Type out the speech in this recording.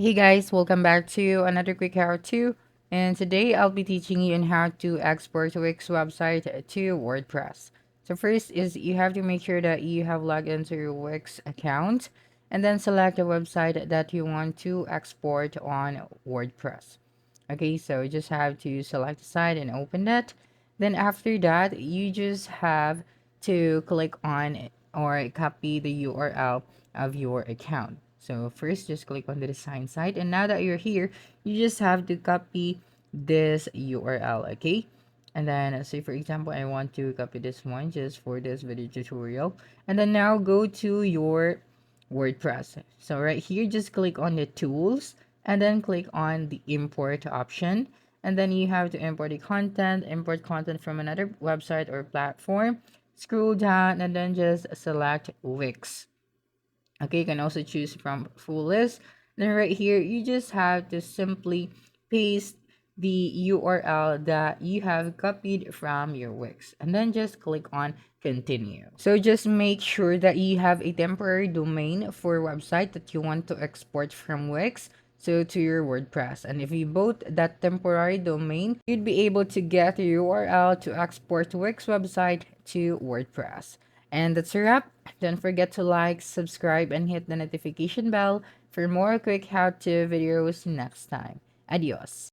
Hey guys, welcome back to another quick how-to. And today I'll be teaching you on how to export Wix website to WordPress. So first is you have to make sure that you have logged into your Wix account and then select the website that you want to export on WordPress. Okay, so you just have to select the site and open that. Then after that, you just have to click on or copy the URL of your account. So first, just click on the design site. And now that you're here, you just have to copy this URL, okay? And then say, for example, I want to copy this one just for this video tutorial. And then now go to your WordPress. So right here, just click on the tools and then click on the import option. And then you have to import content from another website or platform. Scroll down and then just select Wix. Okay, you can also choose from full list. Then right here, you just have to simply paste the URL that you have copied from your Wix and then just click on continue. So just make sure that you have a temporary domain for website that you want to export from Wix so to your WordPress. And if you bought that temporary domain, you'd be able to get the URL to export Wix website to WordPress. And that's a wrap. Don't forget to like, subscribe, and hit the notification bell for more quick how-to videos next time. Adios.